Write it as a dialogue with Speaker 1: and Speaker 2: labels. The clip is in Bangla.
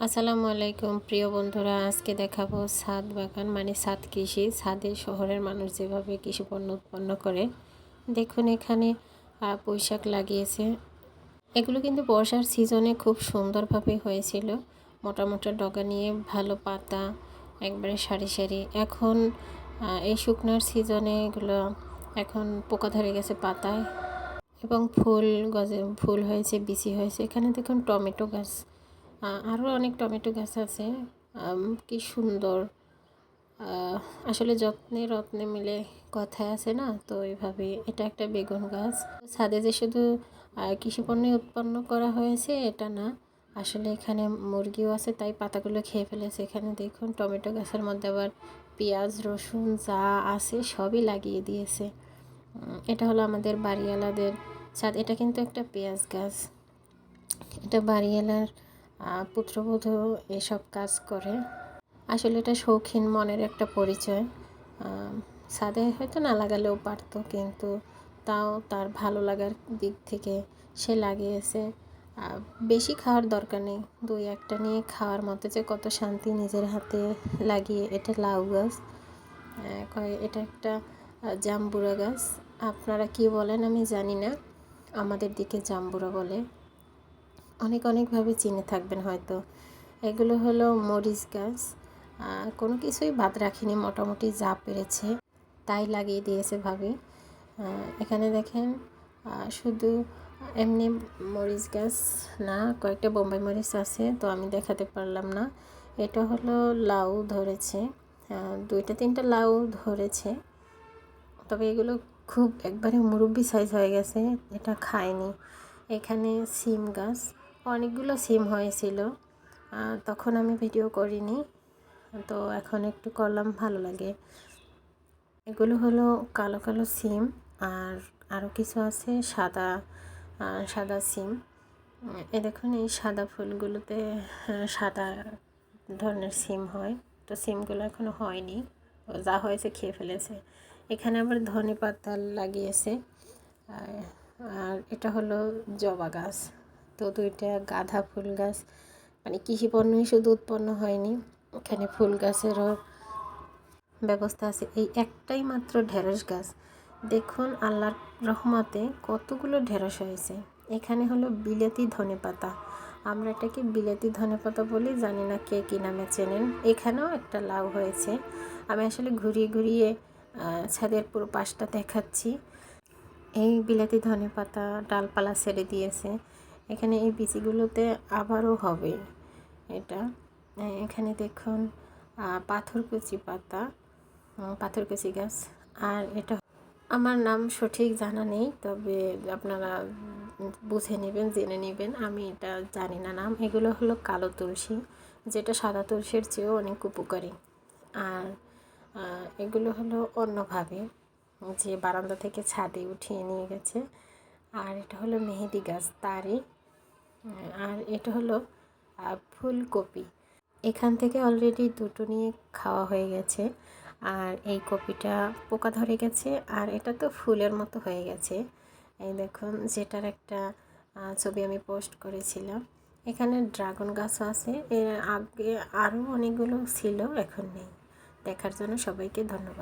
Speaker 1: আসসালামু আলাইকুম প্রিয় বন্ধুরা, আজকে দেখাবো ছাদ বাগান মানে ছাদ কৃষি। ছাদে শহরের মানুষ যেভাবে কৃষি পণ্য উৎপন্ন করে, দেখুন এখানে পুঁইশাক লাগিয়েছে। এগুলো কিন্তু বর্ষার সিজনে খুব সুন্দরভাবে হয়েছিল, মোটা মোটা ডগা নিয়ে, ভালো পাতা, একবারে সারি সারি। এখন এই শুকনার সিজনে এগুলো এখন পোকা ধরে গেছে পাতায় এবং ফুল গজে ফুল হয়েছে, বিচি হয়েছে। এখানে দেখুন টমেটো গাছ, আরও অনেক টমেটো গাছ আছে। কি সুন্দর! আসলে যত্নে রত্নে মিলে কথায় আছে না, তো এইভাবে। এটা একটা বেগুন গাছ। ছাদে যে শুধু কৃষি পণ্য উৎপন্ন করা হয়েছে এটা না, আসলে এখানে মুরগিও আছে, তাই পাতাগুলো খেয়ে ফেলেছে। এখানে দেখুন টমেটো গাছের মধ্যে আবার পেঁয়াজ রসুন যা আছে সবই লাগিয়ে দিয়েছে। এটা হলো আমাদের বাড়িওয়ালাদের ছাদ। এটা কিন্তু একটা পেঁয়াজ গাছ। এটা বাড়িওয়ালার পুত্রবধূ এসব কাজ করে। আসলে এটা শৌখিন মনের একটা পরিচয়। ছাদে হয়তো না লাগালেও পারতো, কিন্তু তাও তার ভালো লাগার দিক থেকে সে লাগিয়েছে। বেশি খাওয়ার দরকার নেই, দুই একটা নিয়ে খাওয়ার মতো যে কত শান্তি নিজের হাতে লাগিয়ে। এটা লাউ গাছ, এটা একটা জাম্বুরা গাছ। আপনারা কি বলেন আমি জানি না, আমাদের দিকে জাম্বুরা বলে। অনেকভাবে চিনে থাকবেন হয়তো। এগুলো হলো মরিচ গাছ। কোনো কিছুই বাদ রাখিনি, মোটামুটি যা পেরেছে তাই লাগিয়ে দিয়েছে ভাবি। এখানে দেখেন শুধু এমনি মরিচ গাছ না, কয়েকটা বোম্বাই মরিচ আছে, তো আমি দেখাতে পারলাম না। এটা হলো লাউ ধরেছে, দুইটা তিনটা লাউ ধরেছে, তবে এগুলো খুব একবারে মুরব্বি সাইজ হয়ে গেছে, এটা খায়নি। এখানে সিম গাছ, অনেকগুলো সিম হয়েছিল, তখন আমি ভিডিও করিনি, তো এখন একটু করলাম, ভালো লাগে। এগুলো হলো কালো কালো সিম, আর আরও কিছু আছে সাদা সাদা সিম। এ দেখুন এই সাদা ফুলগুলোতে সাদা ধরনের সিম হয়, তো সিমগুলো এখনও হয়নি, যা হয়েছে খেয়ে ফেলেছে। এখানে আবার ধনে পাতা লাগিয়েছে। আর এটা হলো জবা গাছ। তো দুইটা গাঁদা ফুল গাছ, মানে কৃষি পণ্যই শুধু উৎপন্ন হয়নি, এখানে ফুল গাছেরও ব্যবস্থা আছে। এই একটাই মাত্র ঢেঁড়স গাছ, দেখুন আল্লাহর রহমতে কতগুলো ঢেঁড়স হয়েছে। এখানে হলো বিলেতি ধনেপাতা, আমরা এটাকে বিলেতি ধনেপাতা বলি, জানি না কে কী নামে চেনেন। এখানেও একটা লাউ হয়েছে। আমি আসলে ঘুরিয়ে ঘুরিয়ে ছাদের পুরো পাশটা দেখাচ্ছি। এই বিলেতি ধনেপাতা ডালপালা ছেড়ে দিয়েছে, এখানে এই বিচিগুলোতে আবারও হবে এটা। এখানে দেখুন পাথরকুচি পাতা, পাথরকুচি গাছ। আর এটা আমার নাম সঠিক জানা নেই, তবে আপনারা বুঝে নেবেন, জেনে নেবেন, আমি এটা জানি না নাম। এগুলো হলো কালো তুলসী, যেটা সাদা তুলসীর চেয়েও অনেক উপকারী। আর এগুলো হলো অন্যভাবে, যে বারান্দা থেকে ছাদে উঠিয়ে নিয়ে গেছে। আর এটা হলো মেহেদি গাছ তারই। আর এটা হলো ফুলকপি, এখান থেকে অলরেডি দুটো নিয়ে খাওয়া হয়ে গেছে। আর এই কপিটা পোকা ধরে গেছে, আর এটা তো ফুলের মতো হয়ে গেছে। এই দেখুন, যেটার একটা ছবি আমি পোস্ট করেছিলাম। এখানে ড্রাগন গাছও আছে, এর আগে আরও অনেকগুলো ছিল, এখন নেই। দেখার জন্য সবাইকে ধন্যবাদ।